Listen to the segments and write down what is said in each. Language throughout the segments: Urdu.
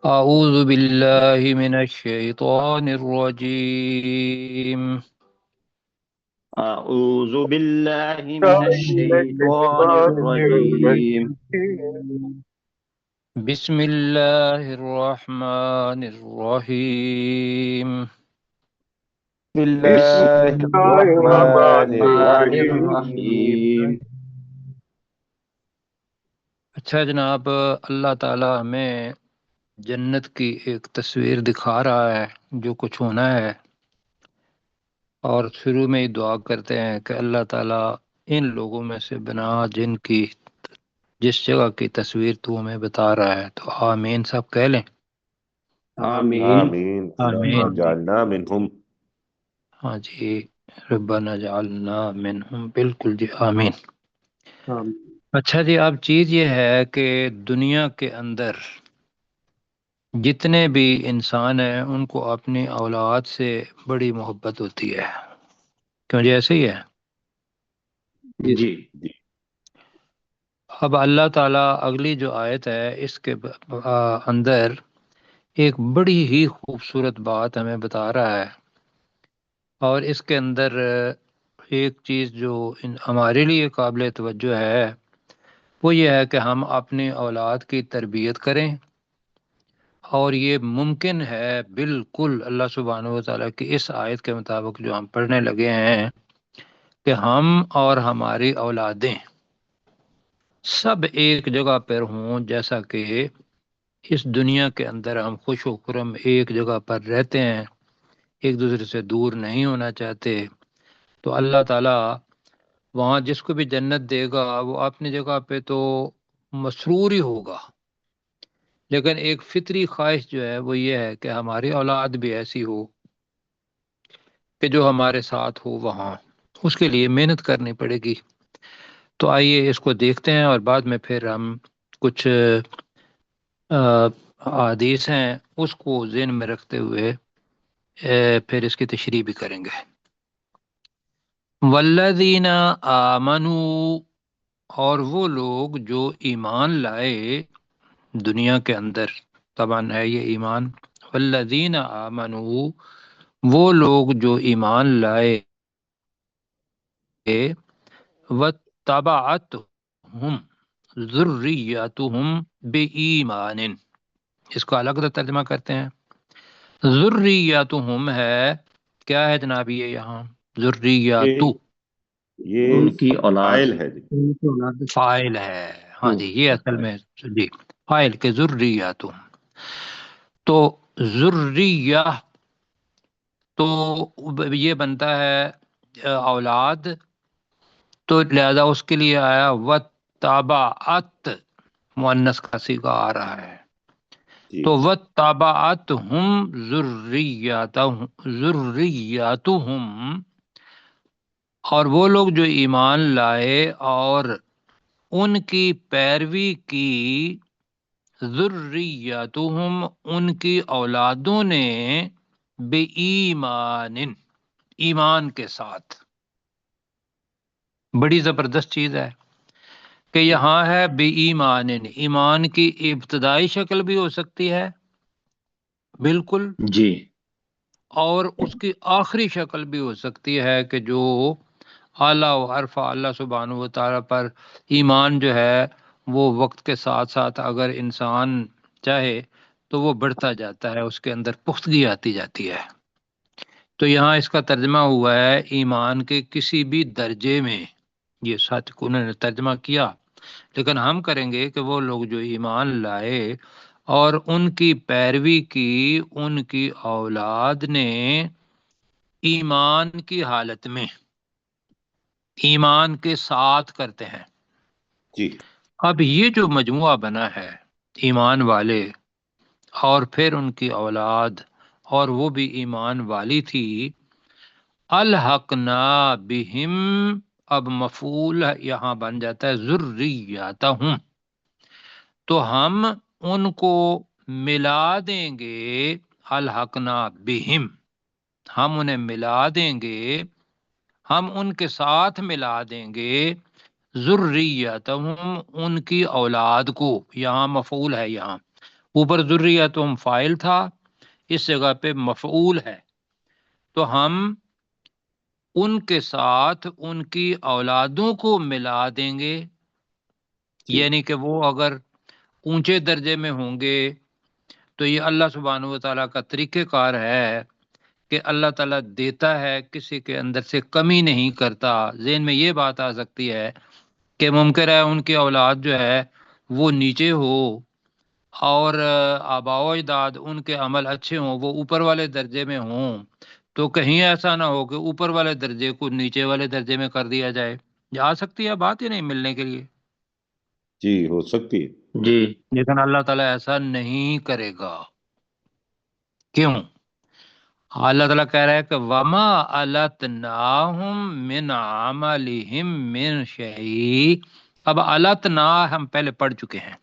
أعوذ بالله من الشيطان الرجيم. أعوذ بالله من من الشيطان الشيطان الرجيم. الرجيم. بسم الله الرحمن الرحيم. بسم بسم الله الله الرحمن الرحمن الرحيم. الرحيم. اچھا جناب، اللہ تعالی ہمیں جنت کی ایک تصویر دکھا رہا ہے جو کچھ ہونا ہے، اور شروع میں ہی دعا کرتے ہیں کہ اللہ تعالی ان لوگوں میں سے بنا جن کی جس جگہ کی تصویر تو ہمیں بتا رہا ہے. تو آمین سب کہہ لیں. آمین. آمین اللهم آمین. اجعلنا منهم. ہاں جی، ربنا جعلنا منہم، بالکل جی، آمین. اچھا جی، اب چیز یہ ہے کہ دنیا کے اندر جتنے بھی انسان ہیں ان کو اپنی اولاد سے بڑی محبت ہوتی ہے، کیوں جی؟ ایسے ہی ہے. جی. اب اللہ تعالیٰ اگلی جو آیت ہے اس کے اندر ایک بڑی ہی خوبصورت بات ہمیں بتا رہا ہے، اور اس کے اندر ایک چیز جو ہمارے لیے قابل توجہ ہے وہ یہ ہے کہ ہم اپنی اولاد کی تربیت کریں، اور یہ ممکن ہے بالکل اللہ سبحانہ و تعالیٰ کی اس آیت کے مطابق جو ہم پڑھنے لگے ہیں، کہ ہم اور ہماری اولادیں سب ایک جگہ پر ہوں، جیسا کہ اس دنیا کے اندر ہم خوش و خرم ایک جگہ پر رہتے ہیں، ایک دوسرے سے دور نہیں ہونا چاہتے. تو اللہ تعالیٰ وہاں جس کو بھی جنت دے گا وہ اپنی جگہ پہ تو مسرور ہی ہوگا، لیکن ایک فطری خواہش جو ہے وہ یہ ہے کہ ہماری اولاد بھی ایسی ہو کہ جو ہمارے ساتھ ہو وہاں. اس کے لیے محنت کرنی پڑے گی. تو آئیے اس کو دیکھتے ہیں، اور بعد میں پھر ہم کچھ حدیث ہیں اس کو ذہن میں رکھتے ہوئے پھر اس کی تشریح بھی کریں گے. والذین آمنوا، اور وہ لوگ جو ایمان لائے دنیا کے اندر، طبعا ہے یہ ایمان. والذین آمنوا، وہ لوگ جو ایمان لائے، واتبعتہم ذریاتہم بإیمان. اس کو الگ ترجمہ کرتے ہیں. ذریاتہم ہے کیا ہے جناب؟ یہ یہاں ذریاتو ان یہ کی اولاد. فائل ہے جی. فائل ہے. ہاں جی، یہ اصل میں جی فائل کے ذریاتہم. تو ذریہ تو یہ بنتا ہے اولاد، تو لہذا اس کے لیے آیا وتابعت، مؤنث کا صیغہ آ رہا ہے. جی تو وتابعتہم ذریاتہم، اور وہ لوگ جو ایمان لائے اور ان کی پیروی کی، ذریاتہم ان کی اولادوں نے، بے ایمان ایمان کے ساتھ. بڑی زبردست چیز ہے کہ یہاں ہے بے ایمان. ایمان کی ابتدائی شکل بھی ہو سکتی ہے بالکل، جی. اور اس کی آخری شکل بھی ہو سکتی ہے کہ جو اعلیٰ و عرفہ اللہ سبحانہ و تعالیٰ پر ایمان جو ہے وہ وقت کے ساتھ ساتھ اگر انسان چاہے تو وہ بڑھتا جاتا ہے، اس کے اندر پختگی آتی جاتی ہے. تو یہاں اس کا ترجمہ ہوا ہے ایمان کے کسی بھی درجے میں. یہ سچ کو انہوں نے ترجمہ کیا، لیکن ہم کریں گے کہ وہ لوگ جو ایمان لائے اور ان کی پیروی کی ان کی اولاد نے ایمان کی حالت میں، ایمان کے ساتھ کرتے ہیں. جی. اب یہ جو مجموعہ بنا ہے ایمان والے اور پھر ان کی اولاد، اور وہ بھی ایمان والی تھی، الحقنا بہم، اب مفعول یہاں بن جاتا ہے ذریاتہم، تو ہم ان کو ملا دیں گے. الحقنا بہم، ہم انہیں ملا دیں گے، ہم ان کے ساتھ ملا دیں گے، ذریاتہم ان کی اولاد کو. یہاں مفعول ہے، یہاں اوپر ذریتہم فاعل تھا، اس جگہ پہ مفعول ہے، تو ہم ان کے ساتھ ان کی اولادوں کو ملا دیں گے، جی یعنی کہ وہ اگر اونچے درجے میں ہوں گے تو یہ اللہ سبحانہ و تعالیٰ کا طریقہ کار ہے کہ اللہ تعالیٰ دیتا ہے، کسی کے اندر سے کمی نہیں کرتا۔ ذہن میں یہ بات آ سکتی ہے کہ ممکن ہے ان کی اولاد جو ہے وہ نیچے ہو، اور آباء و اجداد ان کے عمل اچھے ہوں، وہ اوپر والے درجے میں ہوں، تو کہیں ایسا نہ ہو کہ اوپر والے درجے کو نیچے والے درجے میں کر دیا جائے۔ جا سکتی ہے بات ہی نہیں ملنے کے لیے، جی ہو سکتی ہے۔ جی لیکن اللہ تعالیٰ ایسا نہیں کرے گا۔ کیوں؟ اللہ تعالیٰ کہہ رہا ہے کہ وما التناہم من عملہم من شیء۔ اب التنا ہم پہلے پڑھ چکے ہیں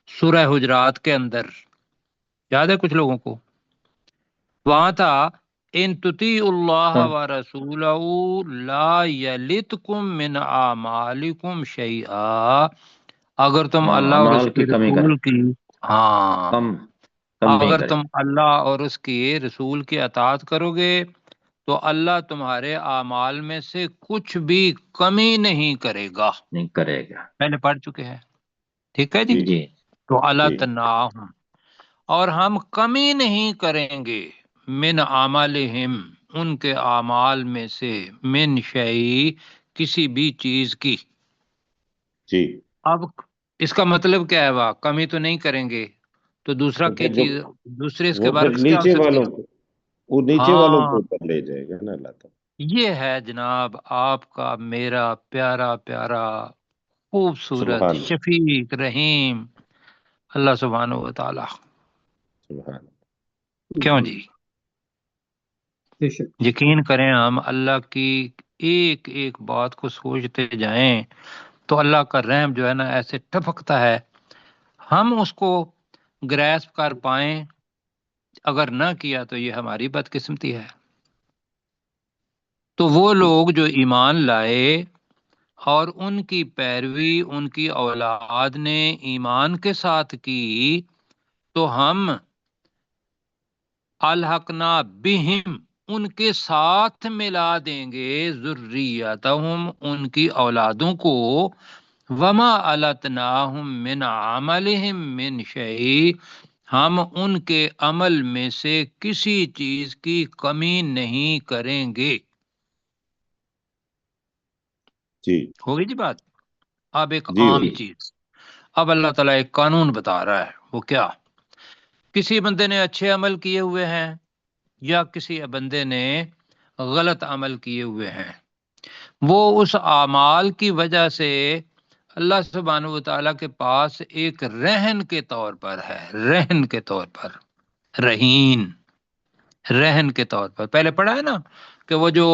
سورہ حجرات کے اندر، یاد ہے کچھ لوگوں کو؟ وہاں تھا ان تطیعوا اللہ ورسولہ لا یلتکم من اعمالکم شیئا، اگر تم اللہ اور اس اعمال کے کی کمی رسول کی، ہاں کم نہیں اگر کرے۔ تم اللہ اور اس کی رسول کی اطاعت کرو گے تو اللہ تمہارے اعمال میں سے کچھ بھی کمی نہیں کرے گا، نہیں کرے گا۔ پہلے پڑھ چکے ہیں، ٹھیک ہے جی؟ جی جی تو اللہ جی تناہم، اور ہم کمی نہیں کریں گے من عملہم ان کے اعمال میں سے، من شیء کسی بھی چیز کی۔ جی اب اس کا مطلب کیا ہے؟ وہ کمی تو نہیں کریں گے، تو دوسرا تو کی پھر جو چیز، دوسرے اس کے وہ پھر برعکس کیا ہو نیچے سکتی والوں ہے؟ کو، وہ نیچے والوں کو ہاں، اوپر لے جائے گا نا اللہ تعالیٰ۔ یہ ہے جناب آپ کا میرا پیارا پیارا خوبصورت سبحان اللہ، شفیق رحیم اللہ سبحانہ و تعالی۔ سبحان اللہ۔ کیوں جی؟ بے شک۔ یقین کریں، ہم اللہ کی ایک ایک بات کو سوچتے جائیں تو اللہ کا رحم جو ہے نا ایسے ٹپکتا ہے، ہم اس کو گریسپ کر پائیں، اگر نہ کیا تو یہ ہماری بدقسمتی ہے۔ تو وہ لوگ جو ایمان لائے اور ان کی پیروی ان کی اولاد نے ایمان کے ساتھ کی، تو ہم الحقنا بہم ان کے ساتھ ملا دیں گے ذریتہم ان کی اولادوں کو، وما التناہم من عملہم من شیء ہم ان کے عمل میں سے کسی چیز کی کمی نہیں کریں گے۔ جی ہوگی جی بات؟ اب ایک جی عام ہوگی۔ چیز، اب اللہ تعالیٰ ایک قانون بتا رہا ہے، وہ کیا؟ کسی بندے نے اچھے عمل کیے ہوئے ہیں یا کسی بندے نے غلط عمل کیے ہوئے ہیں، وہ اس اعمال کی وجہ سے اللہ سبحانہ و تعالیٰ کے پاس ایک رہن کے طور پر ہے، رہن کے طور پر، رہین، رہن کے طور پر۔ پہلے پڑھا ہے نا کہ وہ جو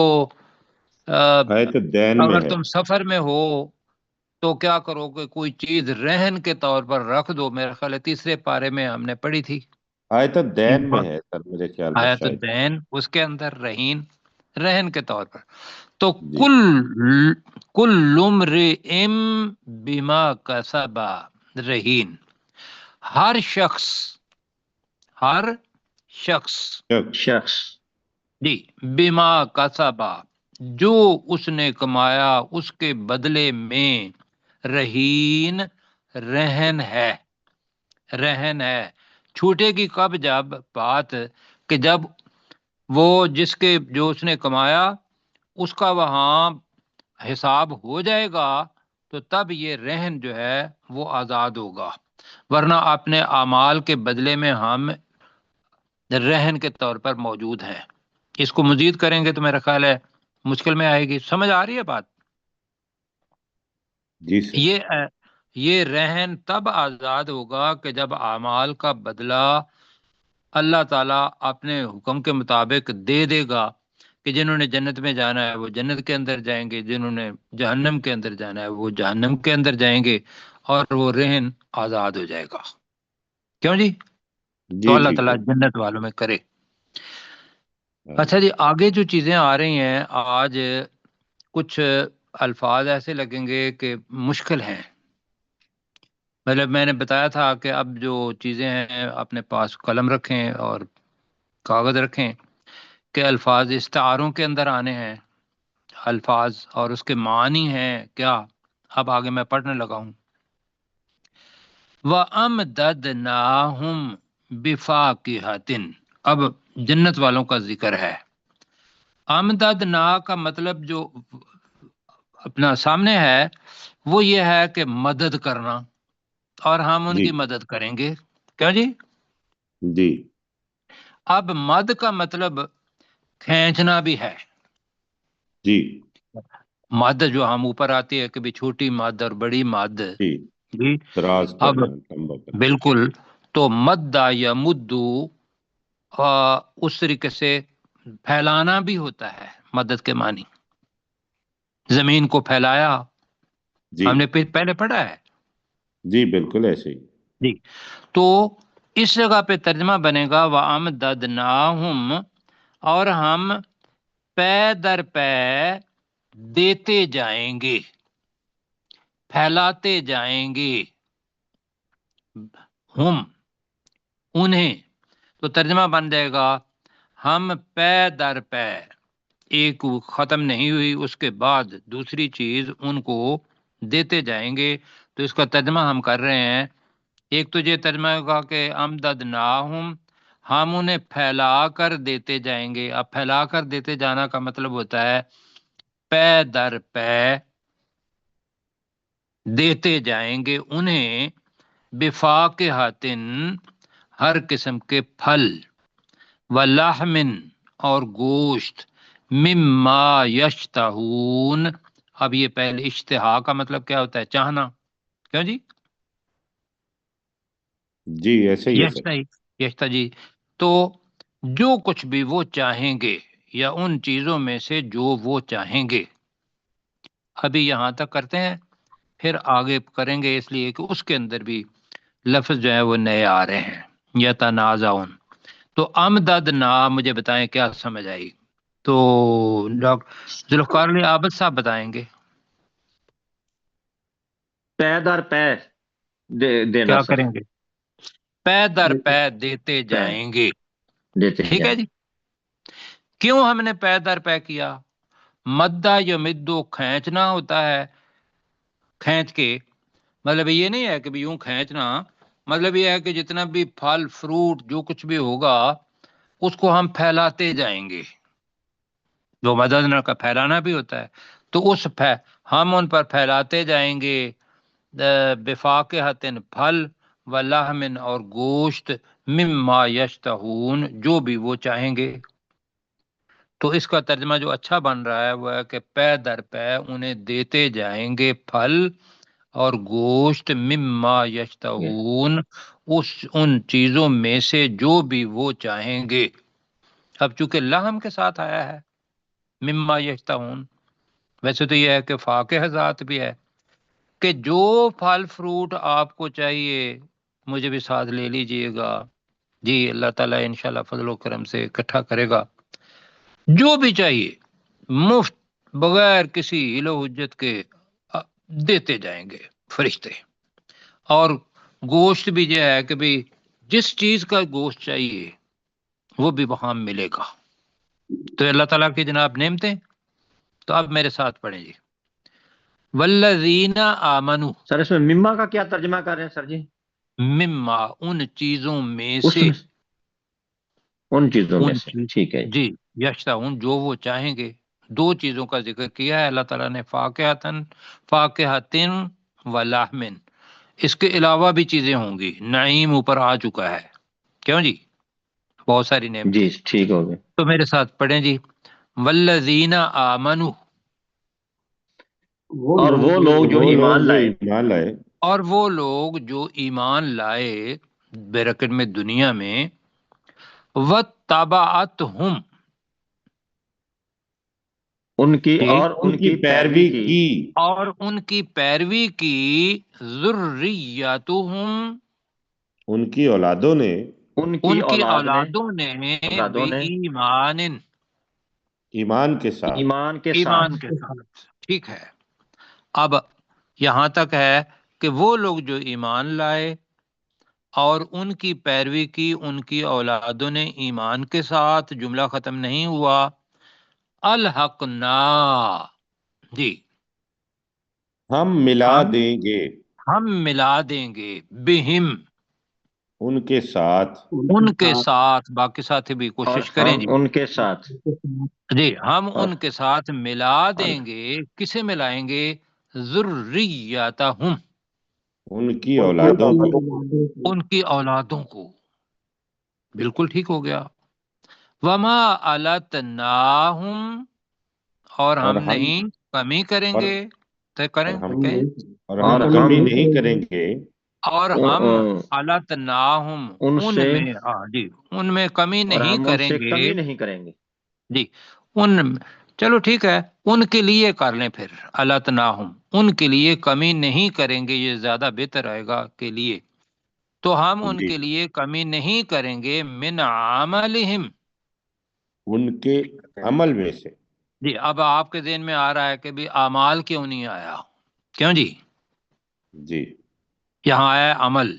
آیت دین میں اگر ہے، تم سفر میں ہو تو کیا کرو کہ کوئی چیز رہن کے طور پر رکھ دو، میرا خیال ہے تیسرے پارے میں ہم نے پڑھی تھی آیت دین میں ہے سر میرے خیال میں آیت شاید۔ الدین، اس کے اندر رہین، رہن کے طور پر۔ تو جی کل امرئ بما کسب رہین، ہر شخص، ہر شخص شخص جی بما کسبا جو اس نے کمایا اس کے بدلے میں رہین، رہن ہے، رہن ہے۔ چھوٹے گی کب؟ جب بات کہ جب وہ جس کے جو اس نے کمایا اس کا وہاں حساب ہو جائے گا تو تب یہ رہن جو ہے وہ آزاد ہوگا، ورنہ اپنے اعمال کے بدلے میں ہم رہن کے طور پر موجود ہیں۔ اس کو مزید کریں گے تو میرا خیال ہے مشکل میں آئے گی۔ سمجھ آ رہی ہے بات؟ جی سر۔ یہ رہن تب آزاد ہوگا کہ جب اعمال کا بدلہ اللہ تعالیٰ اپنے حکم کے مطابق دے دے گا، کہ جنہوں نے جنت میں جانا ہے وہ جنت کے اندر جائیں گے، جنہوں نے جہنم کے اندر جانا ہے وہ جہنم کے اندر جائیں گے، اور وہ رہن آزاد ہو جائے گا۔ کیوں جی؟ تو جی اللہ جی تعالیٰ جنت والوں میں کرے۔ ہاں۔ اچھا جی، آگے جو چیزیں آ رہی ہیں آج، کچھ الفاظ ایسے لگیں گے کہ مشکل ہیں، مطلب میں نے بتایا تھا کہ اب جو چیزیں ہیں اپنے پاس قلم رکھیں اور کاغذ رکھیں کہ الفاظ استعاروں کے اندر آنے ہیں، الفاظ اور اس کے معنی ہیں کیا. اب آگے میں پڑھنے لگا ہوں. وَأَمْدَدْنَاهُمْ بِفَاكِهَةٍ، اب جنت والوں کا ذکر ہے. امددنا کا مطلب جو اپنا سامنے ہے وہ یہ ہے کہ مدد کرنا، اور ہم ان جی کی مدد کریں گے. کیا جی؟ جی اب مد کا مطلب کھینچنا بھی ہے. جی مد جو ہم اوپر آتی ہے کبھی چھوٹی مد اور بڑی مد. جی جی دراز اب کرنا، لمبا کرنا. بالکل. تو مدہ یا مدو اس طریقے سے پھیلانا بھی ہوتا ہے. مدد کے معنی زمین کو پھیلایا، جی ہم نے پہلے پڑھا ہے. جی بالکل ایسے ہی. جی تو اس جگہ پہ ترجمہ بنے گا وَأَمْدَدْنَاهُمْ، اور ہم پے در پے دیتے جائیں گے، پھیلاتے جائیں گے. ہم انہیں، تو ترجمہ بن جائے گا ہم پے در پے، ایک ختم نہیں ہوئی اس کے بعد دوسری چیز ان کو دیتے جائیں گے. تو اس کا ترجمہ ہم کر رہے ہیں. ایک تو یہ ترجمہ ہوگا کہ امددناہم، ہم انہیں پھیلا کر دیتے جائیں گے. اب پھیلا کر دیتے جانا کا مطلب ہوتا ہے پے در پے دیتے جائیں گے انہیں، بفاقہۃ، ہر قسم کے پھل، ولحم، اور گوشت، مما یشتہون. اب یہ پہلے اشتہا کا مطلب کیا ہوتا ہے؟ چاہنا. کیوں جی؟ جی ایسے ہی ہے سر. یشتا جی. تو جو کچھ بھی وہ چاہیں گے، یا ان چیزوں میں سے جو وہ چاہیں گے. ابھی یہاں تک کرتے ہیں، پھر آگے کریں گے، اس لیے کہ اس کے اندر بھی لفظ جو ہے وہ نئے آ رہے ہیں. یتنازعون. تو امدد نا، مجھے بتائیں کیا سمجھ آئی؟ تو ڈاکٹر ذوالفقار علی عابد صاحب بتائیں گے پے در پے دینا کیا سر. کریں گے. پے در پے دیتے پے جائیں گے. دیتے ٹھیک ہے جائیں. جی. کیوں ہم نے پے در پے کیا؟ مدہ یا مدو کھینچنا ہوتا ہے. کھینچ کے مطلب یہ نہیں ہے کہ بھی یوں کھینچنا، مطلب یہ ہے کہ جتنا بھی پھل فروٹ جو کچھ بھی ہوگا اس کو ہم پھیلاتے جائیں گے. جو مدد کا پھیلانا بھی ہوتا ہے. تو ہم ان پر پھیلاتے جائیں گے بفاقہۃ، پھل، ولحم، اور گوشت، مما یشتہون، جو بھی وہ چاہیں گے. تو اس کا ترجمہ جو اچھا بن رہا ہے وہ ہے کہ پے در پے انہیں دیتے جائیں گے پھل اور گوشت، مما یشتہون، ان چیزوں میں سے جو بھی وہ چاہیں گے. اب چونکہ لحم کے ساتھ آیا ہے مما یشتہون، ویسے تو یہ ہے کہ فاقہ ذات بھی ہے کہ جو پھل فروٹ آپ کو چاہیے مجھے بھی ساتھ لے لیجئے گا. جی اللہ تعالیٰ انشاءاللہ فضل و کرم سے اکٹھا کرے گا. جو بھی چاہیے مفت، بغیر کسی ہیل و حجت کے دیتے جائیں گے فرشتے. اور گوشت بھی یہ ہے کہ بھی جس چیز کا گوشت چاہیے وہ بھی وہاں ملے گا. تو اللہ تعالیٰ کی جناب نعمتیں. تو اب میرے ساتھ پڑھیں جی. والذین آمنوا، سر اس میں مما کا کیا ترجمہ کر رہے ہیں سر جی؟ مما، ان چیزوں میں اس سے، میں ان چیزوں میں ان سے. چیز، ٹھیک ہے. جی، یشتہون، جو وہ چاہیں گے. دو چیزوں کا ذکر کیا ہے اللہ تعالیٰ نے، فاقہتن و لحمن. اس کے علاوہ بھی چیزیں ہوں گی. نعیم اوپر آ چکا ہے. کیوں جی؟ بہت ساری نعمتیں. جی ٹھیک ہو گئے. تو میرے ساتھ پڑھیں جی. والذین آمنوا، اور وہ لوگ جو وہ لوگ ایمان جو لائے. ایمان لائے. اور وہ لوگ جو ایمان لائے برکت میں دنیا میں، وَاتَّبَعَتْهُمْ، ان کی ٹھیک، اور ان کی پیروی کی. اور ان کی پیروی کی، ذُرِّيَّتُهُمْ، ان کی اولادوں نے، ان کی اولادوں نے، اولادوں نے بِایمان، ایمان کے ساتھ. ایمان کے ایمان ساتھ. کے ساتھ. ٹھیک ہے. اب یہاں تک ہے کہ وہ لوگ جو ایمان لائے اور ان کی پیروی کی ان کی اولادوں نے ایمان کے ساتھ، جملہ ختم نہیں ہوا، الحقنا، جی ہم ملا ہم دیں گے ہم ملا دیں گے، بہم، ان کے ساتھ، ان کے ساتھ، باقی ساتھی بھی اور کوشش کریں ہم جی، ان کے ساتھ، جی ہم اور ان کے ساتھ ملا دیں گے، کسے ملائیں گے؟ ذریاتہم، ان کی اولادوں کو، ان کی اولادوں کو، بالکل ٹھیک ہو گیا، وما علتناہم، اور اور ہم ہم نہیں کمی کریں اور گے، تو کریں اور ہم کہ اور اور ہم ہم کمی نہیں کریں گے اور ہم علتناہم، ان ان سے، میں، جی ان میں کمی اور نہیں ہم ان کریں سے گے، کمی نہیں کریں گے، جی ان، چلو ٹھیک ہے، ان کے لیے کر لیں پھر، علتناہم، ان کے لیے کمی نہیں کریں گے، یہ زیادہ بہتر رہے گا کے لیے، تو ہم ان جی کے لیے کمی نہیں کریں گے، من عملہم، ان کے عمل میں سے، جی اب آپ کے ذہن میں آ رہا ہے کہ بھی اعمال کیوں نہیں آیا؟ کیوں جی؟ جی یہاں آیا عمل،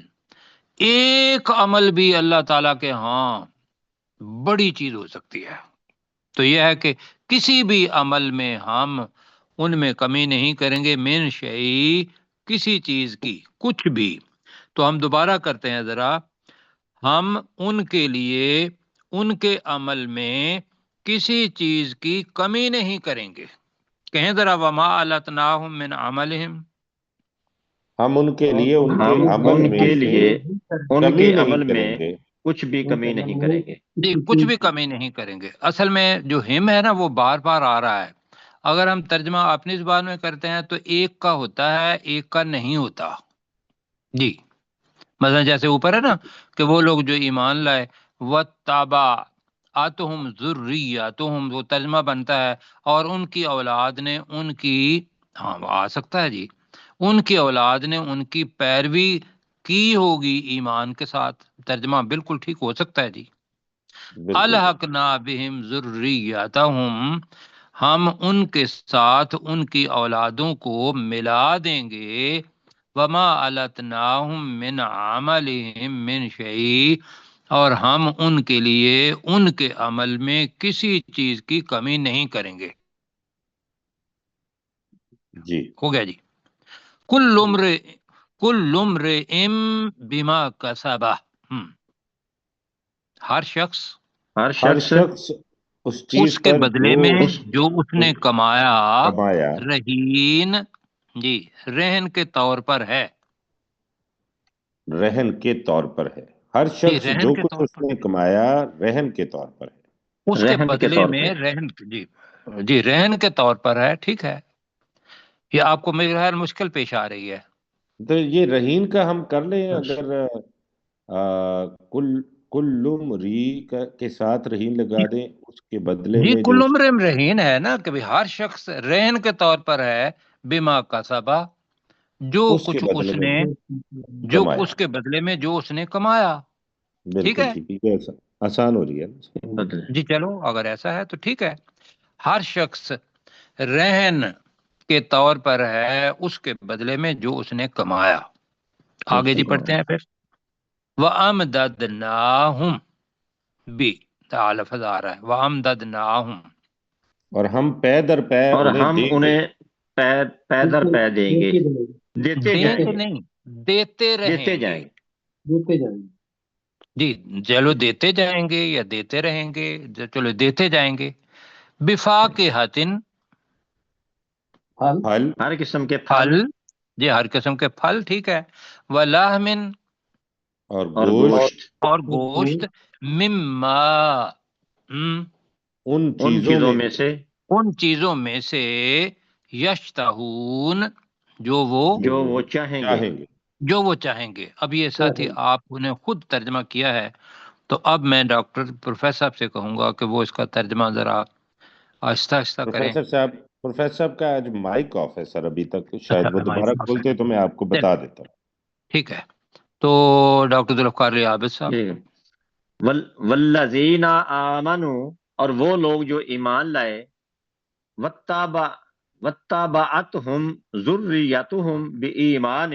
ایک عمل بھی اللہ تعالیٰ کے ہاں بڑی چیز ہو سکتی ہے، تو یہ ہے کہ کسی بھی عمل میں ہم ان میں کمی نہیں کریں گے، من شیء، کسی چیز کی، کچھ بھی، تو ہم دوبارہ کرتے ہیں ذرا، ہم ان کے لیے ان کے عمل میں کسی چیز کی کمی نہیں کریں گے، کہیں ذرا، وما علتناہم من عملہم، ہم ان کے لیے ان کے ہم عمل ان میں کے سے لیے ان کمی کے نہیں عمل کریں میں گے، کچھ بھی کمی نہیں کریں گے، جی کچھ بھی کمی نہیں کریں گے، اصل میں جو ہم ہے نا وہ بار بار آ رہا ہے، اگر ہم ترجمہ اپنی زبان میں کرتے ہیں تو ایک کا ہوتا ہے، ایک کا نہیں ہوتا، جی مثلا جیسے اوپر ہے نا کہ وہ لوگ جو ایمان لائے، وَاتَّبَعَتْهُمْ ذُرِّيَّتُهُمْ، وہ ترجمہ بنتا ہے، اور ان کی اولاد نے ان کی، ہاں آ سکتا ہے جی، ان کی اولاد نے ان کی پیروی کی ہوگی ایمان کے ساتھ، ترجمہ بالکل ٹھیک ہو سکتا ہے جی، بالکل بالکل الحقنا بہم ذریتہم، ہم ان کے ساتھ ان کی اولادوں کو ملا دیں گے، وما علتناہم من عملہم من شیء، اور ہم ان کے لیے ان کے عمل میں کسی چیز کی کمی نہیں کریں گے، جی ہو گیا جی، کل امرئ بما کسب، ہر شخص ہر ہر شخص شخص اس اس چیز کے پر بدلے جو میں اس جو اس نے کمایا، کمایا، رہین، جی رہن کے طور پر ہے، رہن کے طور پر ہے، ہر جی شخص رہن جو کے کچھ طور اس پر، نے کمایا رہن کے طور پر ہے۔ اس کے رہن کے بدلے طور میں پہ، رہن، جی جی رہن کے طور پر ہے، ٹھیک ہے، یہ آپ کو میرے خیال مشکل پیش آ رہی ہے، تو یہ رہین کا ہم کر لیں، اگر کل کلم ری کے ساتھ رہین لگا دیں، اس کے بدلے جی میں جو کل عمر رہین ہے نا کہ بھی ہر شخص رہن کے طور پر ہے، بما کسبا، جو اس کے کچھ بدلے اس میں نے، جو کمایا، اس کے بدلے میں جو اس نے کمایا، ٹھیک بالکل ہے ٹھیک ہے، یہ آسان ہو رہی ہے نا؟ بدلے، جی، چلو اگر ایسا ہے تو ٹھیک ہے، ہر شخص رہن کے طور پر ہے اس کے بدلے میں جو اس نے کمایا، آگے جی پڑھتے ہیں پھر، وَأَمْدَدْنَاهُمْ بھی لفظ آ رہا ہے، وَأَمْدَدْنَاهُمْ، اور ہم پے در پے اور انہیں ہم دیں گے، انہیں پے در پے دیں گے، دیتے دیں جائیں گے گے، نہیں، دیتے دیتے رہیں گے، جائیں گے، جی چلو دیتے جائیں گے یا دیتے رہیں گے، چلو دیتے جائیں گے، بِفَاقِہَةٍ، پھل ہر قسم کے پھل پھل، جی ہر قسم کے پھل، ٹھیک ہے، وَلَحْمٍ، اور اور گوشت، گوشت، اور گوشت، مما، ان ان چیزوں چیزوں میں میں سے سے ان چیزوں میں سے، یشتہون، جو وہ جو جو وہ وہ چاہیں گے، چاہیں گے۔ جو وہ چاہیں گے، اب یہ ساتھی آپ نے خود ترجمہ کیا ہے، تو اب میں ڈاکٹر پروفیسر صاحب سے کہوں گا کہ وہ اس کا ترجمہ ذرا آہستہ آہستہ کریں، پروفیسر صاحب کا آج مائک آف ہے سر، ابھی تک اچھا شاید وہ دوبارہ ہمارے کھولتے تو میں آپ کو بتا دیتا ہوں۔ ٹھیک ہے، تو ڈاکٹر ذوالفقار علی عابد صاحب، ٹھیک ہے، والذین آمنوا، اور وہ لوگ جو ایمان لائے، واتبعتهم ذریتهم بإیمان،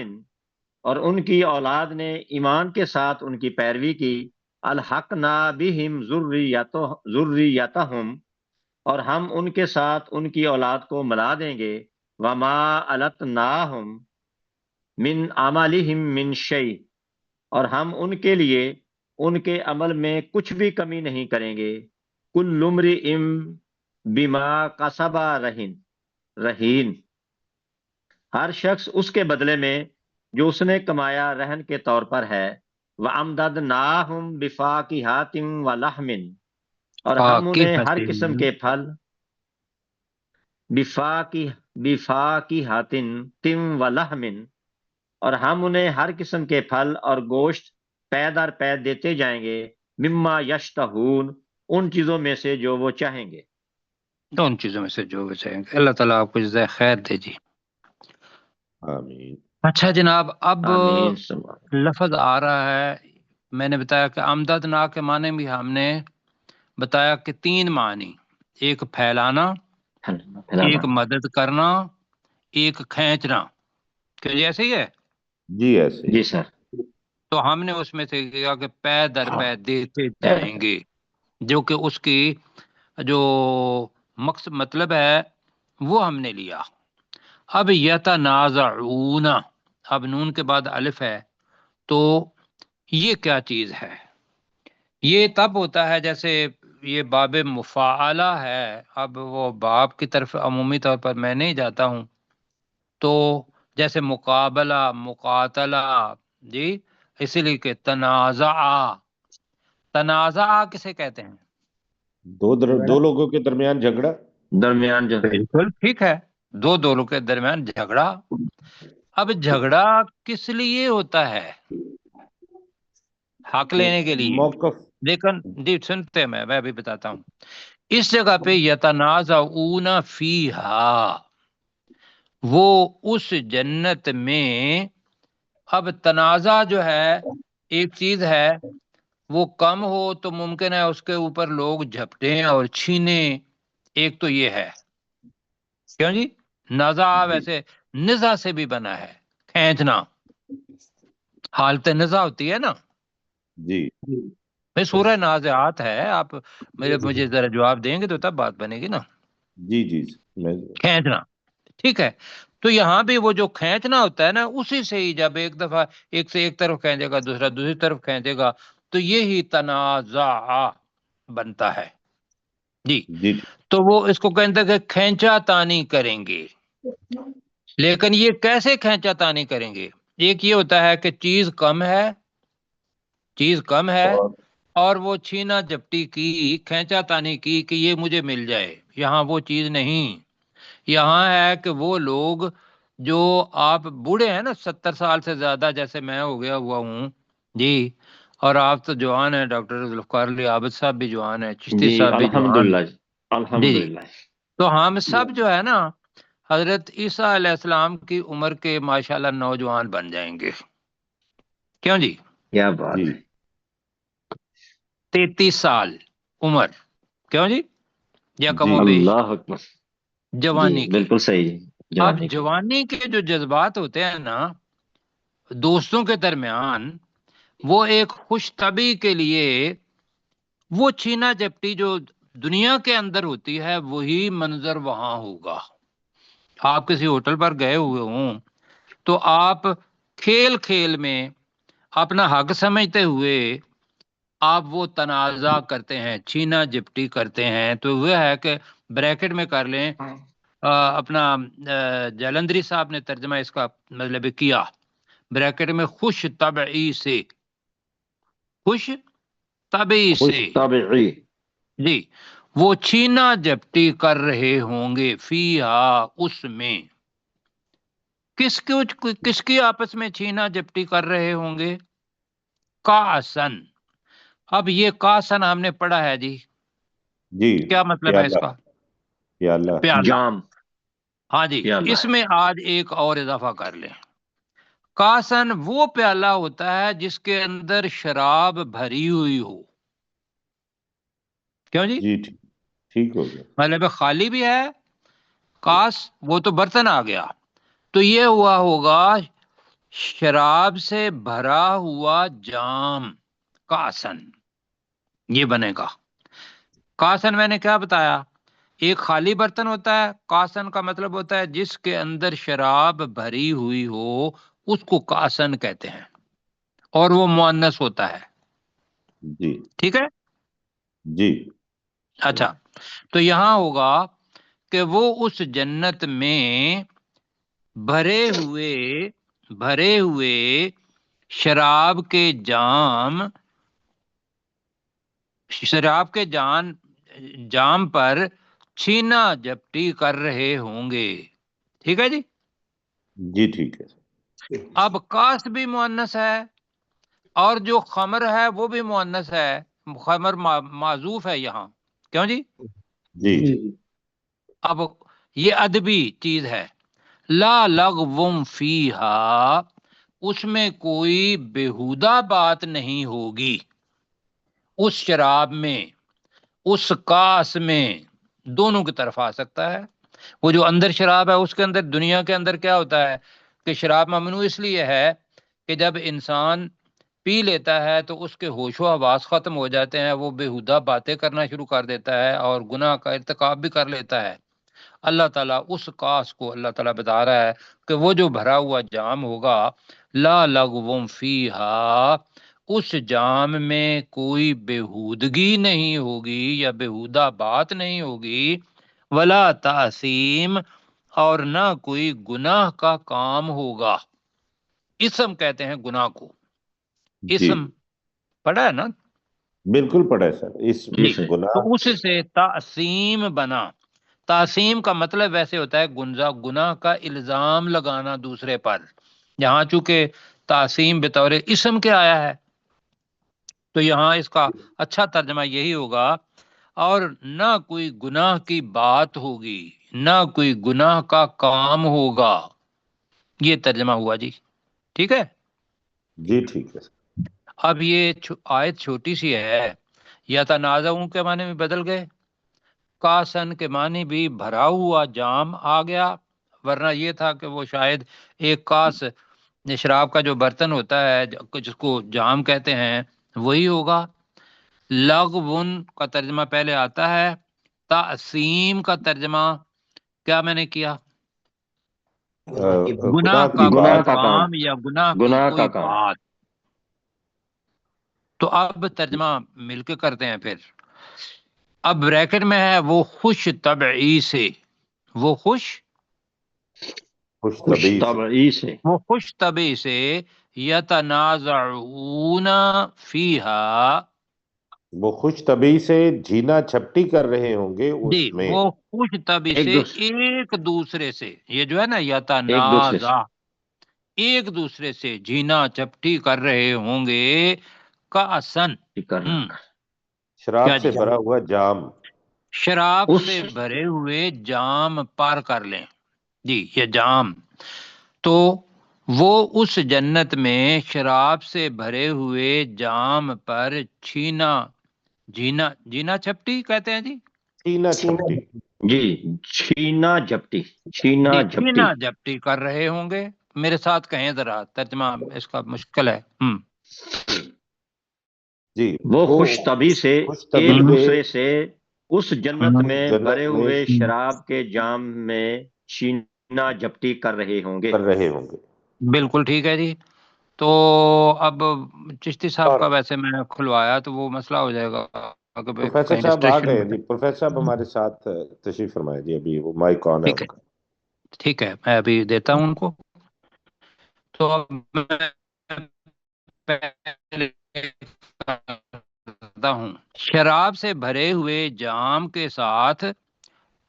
اور ان کی اولاد نے ایمان کے ساتھ ان کی پیروی کی، الحقنا بہم ذریتہم، اور ہم ان کے ساتھ ان کی اولاد کو ملا دیں گے، وما التناہم من اعمالہم من شیء، اور ہم ان کے لیے ان کے عمل میں کچھ بھی کمی نہیں کریں گے، کل امرئ بما کسب رہین، ہر شخص اس کے بدلے میں جو اس نے کمایا رہن کے طور پر ہے، وَأَمْدَدْنَاهُمْ بِفَاكِهَةٍ وَلَحْمٍ، اور ہم انہیں ہر قسم کے پھل، بِفَاكِهَةٍ وَلَحْمٍ، اور ہم انہیں ہر قسم کے پھل اور گوشت پے در پے دیتے جائیں گے، مما یشتہون، ان چیزوں میں سے جو وہ چاہیں گے، ان چیزوں میں سے جو وہ چاہیں گے۔ اللہ تعالیٰ آپ کو جزائے خیر دے جی۔ آمین۔ اچھا جناب، اب آمین۔ لفظ آ رہا ہے، میں نے بتایا کہ امددنا کے معنی بھی ہم نے بتایا کہ 3 معنی، ایک پھیلانا، ایک مدد کرنا، ایک کھینچنا، کہ یہ ایسے ہی ہے؟ جی ایسے جی سر۔ تو ہم نے اس میں سے کہا کہ پے در پے دیتے جائیں گے، جو کہ اس کی جو مقصد مطلب ہے وہ ہم نے لیا۔ اب یتنازعون، اب نون کے بعد الف ہے، تو یہ کیا چیز ہے؟ یہ تب ہوتا ہے جیسے یہ باب مفاعلہ ہے، اب وہ باب کی طرف عمومی طور پر میں نہیں جاتا ہوں، تو جیسے مقابلہ، مقاتلہ، جی، اسی لیے کہ تنازع کسے کہتے ہیں؟ دو لوگوں کے درمیان جھگڑا، درمیان جو بالکل ٹھیک ہے، دو دولوں کے درمیان جھگڑا۔ اب جھگڑا کس لیے ہوتا ہے؟ حق لینے کے لیے۔ موقف، لیکن جی سنتے ہیں، میں بھی بتاتا ہوں۔ اس جگہ پہ یتنازعون فیہا، وہ اس جنت میں، اب تنازع جو ہے ایک چیز ہے، وہ کم ہو تو ممکن ہے اس کے اوپر لوگ جھپٹیں اور چھینیں، ایک تو یہ ہے، کیوں جی؟ نازع ویسے نزع سے بھی بنا ہے، کھینچنا، حالت نزع ہوتی ہے نا۔ جی بھائی سورہ نازعات ہے، آپ مجھے ذرا جواب دیں گے تو تب بات بنے گی نا۔ جی جی میں کھینچنا، ٹھیک ہے۔ تو یہاں بھی وہ جو کھینچنا ہوتا ہے نا، اسی سے ہی جب ایک دفعہ ایک سے ایک طرف کھینچے گا، دوسرا دوسری طرف کھینچے گا، تو یہی تنازع بنتا ہے جی۔ جی تو وہ اس کو کہتے ہیں کہ کھینچا تانی کریں گے، لیکن یہ کیسے کھینچا تانی کریں گے؟ ایک یہ ہوتا ہے کہ چیز کم ہے اور وہ چھینا جپٹی کی، کھینچا تانی کی کہ یہ مجھے مل جائے۔ یہاں وہ چیز نہیں، یہاں ہے کہ وہ لوگ جو آپ بوڑھے ہیں نا، 70 سال سے زیادہ، جیسے میں ہو گیا ہوا ہوں جی، اور آپ تو جوان ہیں، ڈاکٹر ذوالفقار علی عابد صاحب بھی جوان ہیں، چشتی جی، صاحب بھی جوان الحمدللہ، ہیں جی۔ الحمدللہ۔ تو ہم سب جو ہے نا حضرت عیسیٰ علیہ السلام کی عمر کے ماشاءاللہ نوجوان بن جائیں گے، کیوں جی؟ کیا بات جی ہے۔ 33 سال عمر، کیوں جی؟ یا کم و جی بیش اللہ اکبر۔ جوانی جی کی۔ بالکل صحیح، اب جوانی کی۔ جوانی کے جو جذبات ہوتے ہیں نا دوستوں کے درمیان، وہ ایک خوش طبعی کے لیے وہ چھینا جپٹی جو دنیا کے اندر ہوتی ہے وہی منظر وہاں ہوگا۔ آپ کسی ہوٹل پر گئے ہوئے ہوں تو آپ کھیل کھیل میں اپنا حق سمجھتے ہوئے آپ وہ تنازع کرتے ہیں، چھینا جپٹی کرتے ہیں، تو وہ ہے کہ بریکٹ میں کر لیں، اپنا جلندری صاحب نے ترجمہ اس کا مطلب کیا، بریکٹ میں خوش طبعی سے، خوش طبعی خوش سے طبعی۔ جی، وہ چھینا جپٹی کر رہے ہوں گے، فیہا، اس میں، کس کی آپس میں چھینا جپٹی کر رہے ہوں گے؟ کاسن، اب یہ کاسن ہم نے پڑھا ہے جی، جی کیا مطلب ہے اس پیالہ، کا؟ پیالہ، پیالہ، جام، ہاں جی۔ پیالہ اس ہے۔ میں آج ایک اور اضافہ کر لیں، کاسن وہ پیالہ ہوتا ہے جس کے اندر شراب بھری ہوئی ہو، کیوں جی؟ جی ٹھیک ہو گیا۔ مطلب خالی بھی ہے، کاس وہ تو برتن آ گیا، تو یہ ہوا ہوگا شراب سے بھرا ہوا جام، کاسن، یہ بنے گا۔ کاسن میں نے کیا بتایا، ایک خالی برتن ہوتا ہے، کاسن کا مطلب ہوتا ہے جس کے اندر شراب بھری ہوئی ہو، اس کو کاسن کہتے ہیں، اور وہ مؤنث ہوتا ہے۔ جی ٹھیک ہے، جی اچھا، تو یہاں ہوگا کہ وہ اس جنت میں بھرے ہوئے شراب کے جام پر چھینا جپٹی کر رہے ہوں گے۔ ٹھیک ہے جی، جی ٹھیک ہے۔ اب کاس بھی مؤنث ہے، اور جو خمر ہے وہ بھی مؤنث ہے، خمر معذوف ہے یہاں، کیوں جی؟ جی اب یہ ادبی چیز ہے، لا لغو فیہا، اس میں کوئی بےہودہ بات نہیں ہوگی، اس شراب میں، اس کاس میں، دونوں کی طرف آ سکتا ہے۔ وہ جو اندر شراب ہے، اس کے اندر، دنیا کے اندر کیا ہوتا ہے کہ شراب ممنوع اس لیے ہے کہ جب انسان پی لیتا ہے تو اس کے ہوش و حواس ختم ہو جاتے ہیں، وہ بےہودہ باتیں کرنا شروع کر دیتا ہے اور گناہ کا ارتکاب بھی کر لیتا ہے۔ اللہ تعالیٰ اس کاس کو اللہ تعالیٰ بتا رہا ہے کہ وہ جو بھرا ہوا جام ہوگا، لا لغو فیہا، اس جام میں کوئی بےہودگی نہیں ہوگی یا بےہودہ بات نہیں ہوگی، ولا تعصیم، اور نہ کوئی گناہ کا کام ہوگا۔ اسم کہتے ہیں گناہ کو، جی اسم پڑھا ہے نا؟ بالکل پڑھا ہے سر، اس جی جی، سر۔ گناہ۔ تو اس سے تعصیم بنا۔ تعصیم کا مطلب ویسے ہوتا ہے گناہ کا الزام لگانا دوسرے پر، یہاں چونکہ تعصیم بطور اسم کے آیا ہے تو یہاں اس کا اچھا ترجمہ یہی ہوگا، اور نہ کوئی گناہ کی بات ہوگی، نہ کوئی گناہ کا کام ہوگا، یہ ترجمہ ہوا جی۔ ٹھیک ہے، جی ٹھیک ہے سر۔ اب یہ آیت چھوٹی سی ہے، یا تنازعوں کے معنی میں بدل گئے، کاسن کے معنی بھی بھرا ہوا جام آ گیا، ورنہ یہ تھا کہ وہ شاید ایک کاس، شراب کا جو برتن ہوتا ہے جس کو جام کہتے ہیں وہی ہوگا۔ لغون کا ترجمہ پہلے آتا ہے، تعصیم کا ترجمہ کیا میں نے کیا؟ گناہ کا کوئی گناہ کا کام، کام یا گناہ کی گناہ کا کوئی کام۔ بات۔ تو اب ترجمہ مل کے کرتے ہیں پھر۔ اب بریکٹ میں ہے، وہ خوش طبعی سے، وہ خوش خوش خوش طبعی سے، طبعی سے، وہ خوش طبعی سے، یتنازعون فیہا، وہ خوش طبعی سے جھینا جھپٹی کر رہے ہوں گے جی، اس میں، وہ خوش طبعی ایک سے دوسرے ایک دوسرے سے، یہ جو ہے نا ایک دوسرے سے یتنازع، ایک دوسرے سے جھینا جھپٹی کر رہے ہوں گے، کاسن، کر رہا کیا شراب جی؟ سے بھرا ہوا جام۔ شراب اس سے بھرے ہوئے جام پار کر لیں، جی یہ جام، تو وہ اس جنت میں شراب سے بھرے ہوئے جام پر جینا چھپٹی کہتے ہیں جی، چھینا چھپٹی۔ جی، چھینا جپٹی، چھینا جی جپٹی۔ چھینا جپٹی کر رہے ہوں گے۔ میرے ساتھ کہیں ذرا، ترجمہ اس کا مشکل ہے۔ جی وہ وہ خوش طبی سے خوش طبی ایک سے دوسرے سے اس جنت ہم، میں بھرے جنت میں ہوئے شراب کے جام میں چھینا جپٹی کر رہے ہوں گے۔ کر رہے ہوں گے۔ بالکل ٹھیک ہے جی۔ تو اب چشتی صاحب اور کا ویسے میں نے کھلوایا تو وہ مسئلہ ہو جائے گا کہ پروفیسر کہیں صاحب آ ڈسٹریکشن گئے ہو ہیں جی، جائے۔ پروفیسر صاحب ہمارے ساتھ تشریف فرمائے جی، ابھی وہ مائک آن ہے ٹھیک ان ہے، کا۔ ٹھیک ہے، میں ابھی دیتا ہوں ان کو۔ تو اب میں پہلے کرتا ہوں، شراب سے بھرے ہوئے جام کے ساتھ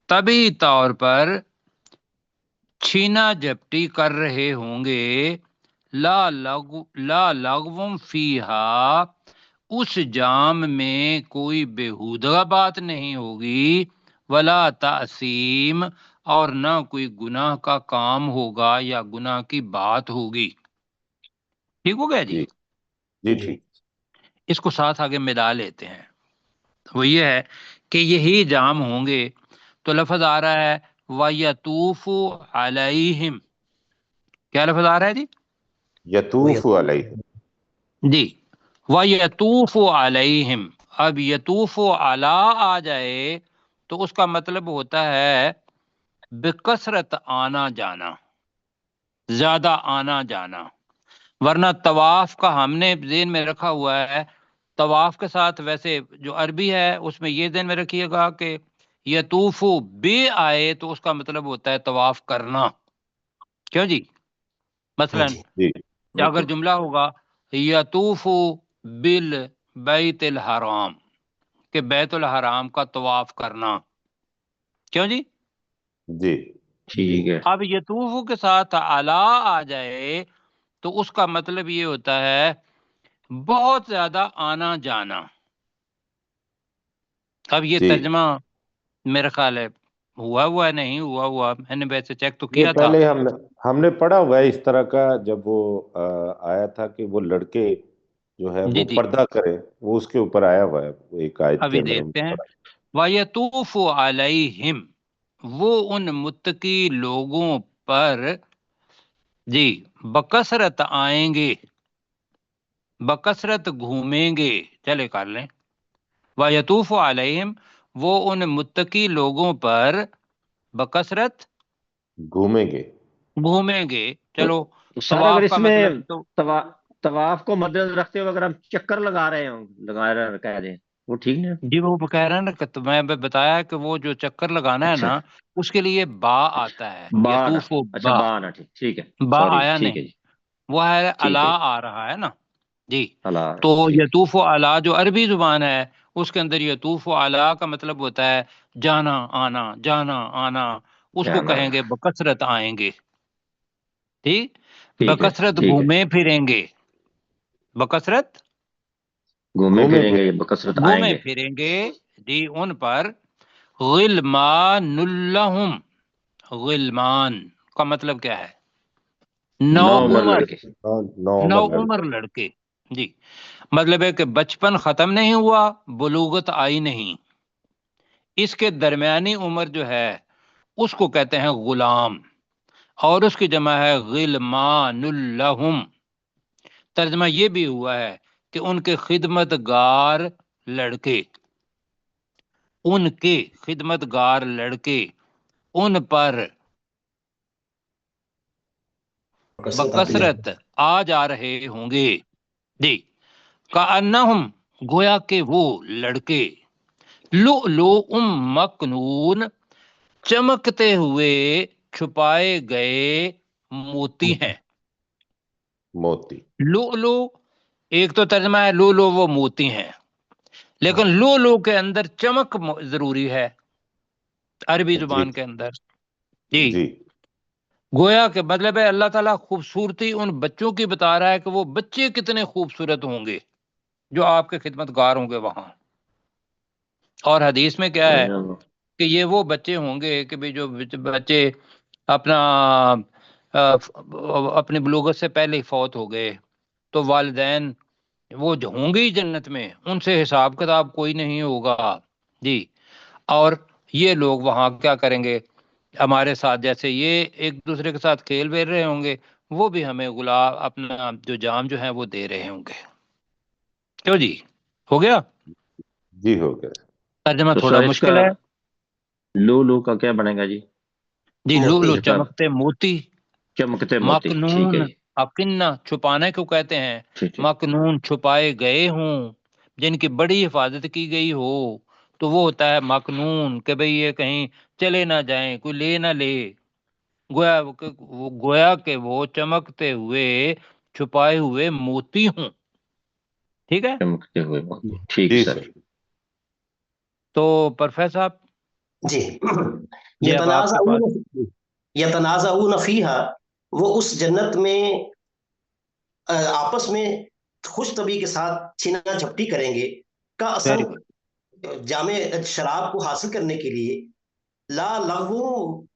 طبی طور پر چھینا جپٹی کر رہے ہوں گے، لا لغو فیہا، اس جام میں کوئی بےہودہ بات نہیں ہوگی، ولا تعصیم، اور نہ کوئی گناہ کا کام ہوگا یا گناہ کی بات ہوگی۔ ٹھیک ہو گیا جی؟ جی جی ٹھیک۔ اس کو ساتھ آگے ملا لیتے ہیں، وہ یہ ہے کہ یہی جام ہوں گے، تو لفظ آ رہا ہے وَيَطُوفُ عَلَيْهِمْ، کیا لفظ آ رہا ہے جی؟ یطوف علیہم، جی وَيَطُوفُ عَلَيْهِمْ، اب یطوف علی آ جائے تو اس کا مطلب ہوتا ہے بکثرت آنا جانا، زیادہ آنا جانا، ورنہ طواف کا ہم نے ذہن میں رکھا ہوا ہے، طواف کے ساتھ ویسے جو عربی ہے اس میں یہ ذہن میں رکھیے گا کہ یطوف بے آئے تو اس کا مطلب ہوتا ہے طواف کرنا، کیوں جی؟ مثلا جی اگر جملہ ہوگا یطوف بالبیت الحرام، کہ بیت الحرام کا طواف کرنا، کیوں جی؟ جی ٹھیک ہے، اب یطوف کے ساتھ علا آ جائے تو اس کا مطلب یہ ہوتا ہے بہت زیادہ آنا جانا۔ اب یہ جی، ترجمہ میرا خیال ہے ہوا ہے، نہیں ہوا، میں نے ویسے چیک تو یہ کیا تھا۔ پہلے ہم نے پڑھا ہوا ہے اس طرح کا، جب وہ آیا تھا کہ وہ لڑکے جو ہے جی وہ جی پردہ کرے، وہ اس کے اوپر آیا ہوا ہے، وہ ایک آیت کے ابھی اندر ہم دیکھتے نے ہیں، پڑھا۔ وَيَطُوفُ عَلَيْهِمْ، وہ ان متقی لوگوں پر جی بکثرت آئیں گے، بکثرت گھومیں گے، چلے کر لیں، وَيَطُوفُ عَلَيْهِمْ، وہ ان متقی لوگوں پر بکثرت گھومیں گے۔ گھومیں گے، تو چلو سر اگر طواف اس کا میں مطلب تو طواف کو مد نظر رکھتے ہوئے اگر ہم چکر لگا رہے ہوں، کہہ دیں، وہ ٹھیک نہیں؟ جی وہ کہہ رہے ہیں نا کہ میں بتایا کہ وہ جو چکر لگانا ہے اچھا، نا اس کے لیے با آتا ہے، با نا، یطوف و اچھا با، با نا، ٹھیک ہے، با سوری، آیا ٹھیک ہے نہیں، جی، وہ ہے ٹھیک الا ہے، آ رہا ہے نا جی۔ اللہ، تو ٹھیک ہے، یطوف و الا جو عربی زبان ہے اس کے اندر یطوف و الا کا مطلب ہوتا ہے جانا آنا، جانا آنا، اس کو جانا، کہیں گے بکثرت آئیں گے، ٹھیک، ٹھیک ہے، بکثرت ٹھیک ہے، گھومیں پھریں گے، بکثرت گھومیں گھومیں پھریں پھر، گے یا بکثرت آئیں گھومیں گے؟ پھریں گے جی ان پر، غلمان لہم، غلمان کا مطلب کیا ہے؟ نو نو عمر عمر، لڑکے، نو نو عمر عمر لڑکے۔ لڑکے جی، مطلب ہے کہ بچپن ختم نہیں ہوا، بلوغت آئی نہیں، اس کے درمیانی عمر جو ہے اس کو کہتے ہیں غلام، اور اس کی جمع ہے غلمان لہم۔ ترجمہ یہ بھی ہوا ہے کہ ان کے خدمت گار لڑکے، ان کے خدمت گار لڑکے ان پر بکثرت آ جا رہے ہوں گے جی، کأنہم، گویا کہ وہ لڑکے، لؤلؤ مکنون، چمکتے ہوئے چھپائے گئے موتی ہیں۔ موتی، لؤلؤ ایک تو ترجمہ ہے لؤلؤ وہ موتی ہیں، لیکن لؤلؤ کے اندر چمک ضروری ہے عربی جی زبان کے اندر جی، جی گویا کہ مطلب ہے اللہ تعالیٰ خوبصورتی ان بچوں کی بتا رہا ہے کہ وہ بچے کتنے خوبصورت ہوں گے جو آپ کے خدمت گار ہوں گے وہاں، اور حدیث میں کیا ہے کہ یہ وہ بچے ہوں گے کہ بھی جو بچے اپنا اپنی بلوغت سے پہلے ہی فوت ہو گئے تو والدین وہ جو ہوں گے ہی جنت میں، ان سے حساب کتاب کوئی نہیں ہوگا جی، اور یہ لوگ وہاں کیا کریں گے ہمارے ساتھ، جیسے یہ ایک دوسرے کے ساتھ کھیل ویل رہے ہوں گے، وہ بھی ہمیں غلام اپنا جو جام جو ہے وہ دے رہے ہوں گے، کیوں جی؟ ہو گیا جی، ہو گیا۔ ترجمہ تو تھوڑا سر اس کا مشکل ہے لو کا کیا بنے گا جی؟ جی، لؤلؤ اس کا چمکتے موتی، چمکتے موتی، ٹھیک مکنون ہے جی، اکنہ چھپانے کو کہتے ہیں، ٹھیک ٹھیک، مکنون چھپائے گئے ہوں، جن کی بڑی حفاظت کی گئی ہو تو وہ ہوتا ہے مکنون، کہ بھئی یہ کہیں چلے نہ جائیں، کوئی لے نہ لے، گویا کہ وہ چمکتے ہوئے چھپائے ہوئے موتی ہوں، ٹھیک ہے؟ چمکتے ہوئے موتی، ٹھیک ہے جی سر، سر۔ تو پروفیسر صاحب جی، جی اب آپ کے پاس یتنازعون فیہا، وہ اس جنت میں آپس میں خوش طبی کے ساتھ چھینا جھپٹی کریں گے، کا اثر ویری گڈ جامع شراب کو حاصل کرنے کے لیے، لا لغو،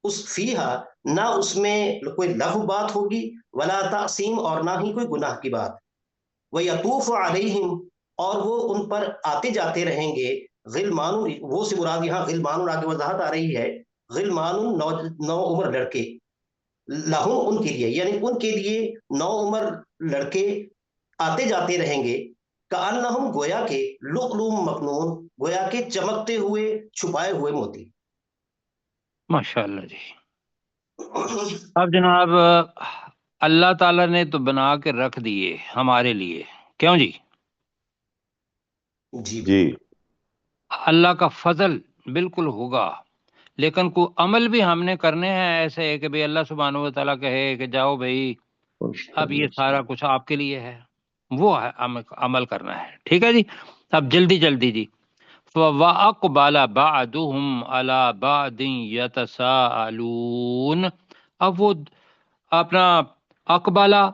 اس فیہا، نہ اس میں کوئی لغو بات ہوگی، ولا تعصیم، اور نہ ہی کوئی گناہ کی بات، وَيَطُوفُ عَلَيْهِمْ، اور وہ ان پر آتے جاتے رہیں گے، غلمان، وہ سے مراد یہاں غلمان، آگے وضاحت آ رہی ہے، غلمان نو عمر لڑکے، لہو ان کے لیے، یعنی ان کے لیے نو عمر لڑکے آتے جاتے رہیں گے، کأنہم گویا کے لؤلؤ مکنون، گویا کے چمکتے ہوئے چھپائے ہوئے موتی۔ ماشاءاللہ جی۔ اب جناب اللہ تعالیٰ نے تو بنا کے رکھ دیے ہمارے لیے، کیوں جی؟ جی جی اللہ کا فضل بالکل ہوگا، لیکن کو عمل بھی ہم نے کرنے ہیں ایسے کہ بھئی اللہ سبحانہ و تعالیٰ کہے کہ جاؤ بھئی اب یہ سارا کچھ آپ کے لیے ہے، وہ ہے عمل کرنا ہے، ٹھیک ہے جی۔ اب جلدی جلدی جی۔ وَأَقْبَلَ بَعْضُهُمْ عَلَى بَعْضٍ يَتَسَاءَلُونَ، اب وہ اپنا اقبالہ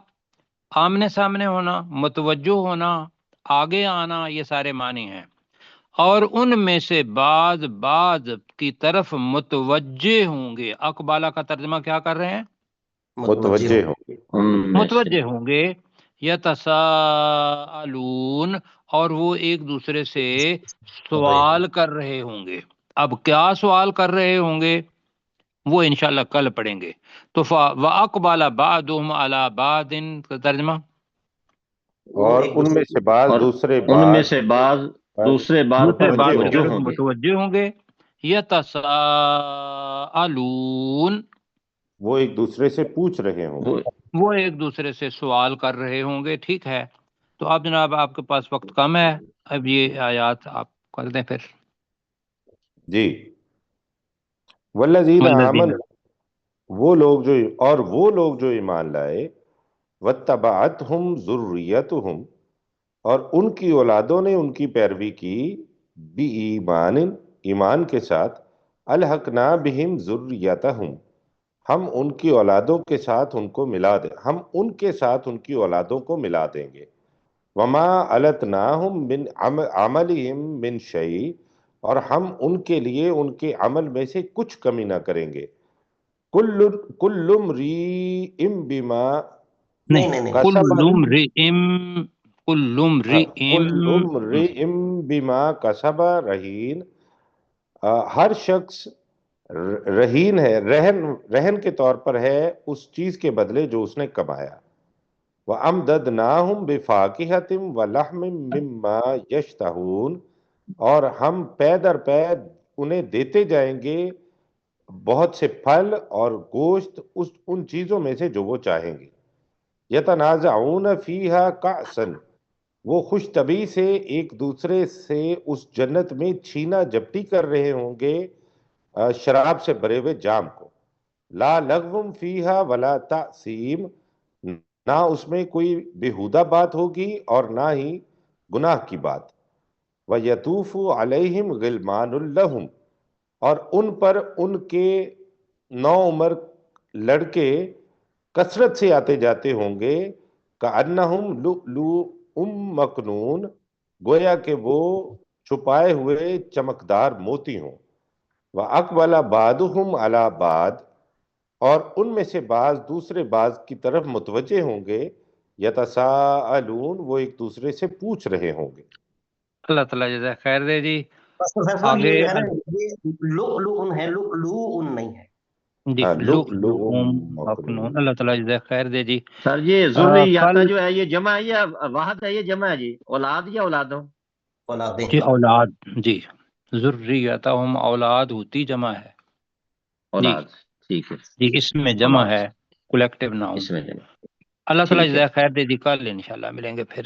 آمنے سامنے ہونا، متوجہ ہونا، آگے آنا، یہ سارے معنی ہیں، اور ان میں سے بعض کی طرف متوجہ ہوں گے۔ اقبالہ کا ترجمہ کیا کر رہے ہیں؟ متوجہ ہوں گے، متوجہ ہوں گے، یتساءلون، اور وہ ایک دوسرے سے سوال کر رہے ہوں گے۔ اب کیا سوال کر رہے ہوں گے وہ انشاءاللہ کل پڑھیں گے۔ تو وَأَقْبَلَ بَعْضُهُمْ عَلَى بَعْضٍ کا ترجمہ، اور ان میں سے بعض اور دوسرے ان میں بعض سے بعض دوسرے بعض دوسرے پر بعض کی متوجہ طرف ہوں گے۔ متوجہ ہوں گے، یتساءلون، وہ ایک دوسرے سے پوچھ رہے ہوں گے۔ وہ ایک دوسرے سے سوال کر رہے ہوں گے، ٹھیک ہے۔ تو اب جناب آپ کے پاس وقت کم ہے، اب یہ آیات آپ کر دیں پھر۔ جی والذین والذین، آمنوا، وہ لوگ جو ایمان لائے، واتبعتہم ذریتہم، اور ان کی اولادوں نے ان کی پیروی کی، بی ایمان کے ساتھ، الحقنا بہم ذریتہم، ہم ان کی اولادوں کے ساتھ ان کو ملا دیں گے، وما علتناہم من عملہم من شیء، اور ہم ان کے لیے ان کے عمل میں سے کچھ کمی نہ کریں گے، کل امریء بما نہیں، کسب، کل امرئ، بما کسب رہین، ہر شخص رہین ہے، رہن کے طور پر ہے اس چیز کے بدلے جو اس نے کمایا، وَأَمْدَدْنَاهُمْ بِفَاكِهَةٍ وَلَحْمٍ مِّمَّا يَشْتَهُونَ، اور ہم پے در پے انہیں دیتے جائیں گے بہت سے پھل اور گوشت ان چیزوں میں سے جو وہ چاہیں گے، يَتَنَازَعُونَ فِيهَا كَأْسًا، وہ خوش طبعی سے ایک دوسرے سے اس جنت میں چھینا جپٹی کر رہے ہوں گے شراب سے بھرے ہوئے جام کو، لا لغو فیہا ولا تأثیم، نہ اس میں کوئی بےہودہ بات ہوگی اور نہ ہی گناہ کی بات، وَيَطُوفُ عَلَيْهِمْ غِلْمَانٌ لَهُمْ، اور ان پر ان کے نو عمر لڑکے کثرت سے آتے جاتے ہوں گے، کَأَنَّهُمْ لُؤْلُؤٌ مَّكْنُونٌ، گویا کہ وہ چھپائے ہوئے چمکدار موتی ہوں، وَأَقْبَلَ بَعْضُهُمْ عَلَى بَعْضٍ، اور ان میں سے بعض دوسرے بعض کی طرف متوجہ ہوں گے، یتساءلون، وہ ایک دوسرے سے پوچھ رہے ہوں گے۔ اللہ تعالیٰ جزائے خیر دے جی۔ پروفیسر صاحب آگے یہ ہے نا، یہ لؤلؤ ہے، لؤلؤ نہیں ہے۔ جی، لؤلؤ لؤلؤ مکنون۔ مکنون، اللہ تعالیٰ جزائے خیر دے جی۔ سر یہ ذریاتہ کل جو ہے یہ جمع ہے یا واحد ہے، یہ جمع ہے جی، اولاد یا اولادوں؟ اولادیں۔ جی اولاد، جی ذریتہم، اولاد ہوتی جمع ہے جی، اولاد، ٹھیک ہے، جی اس میں جمع اولاد ہے، کولیکٹیو ناؤن۔ اس میں جمع، اللہ تعالیٰ ٹھیک ہے۔ جزائے خیر دے جی، کل انشاءاللہ ملیں گے پھر۔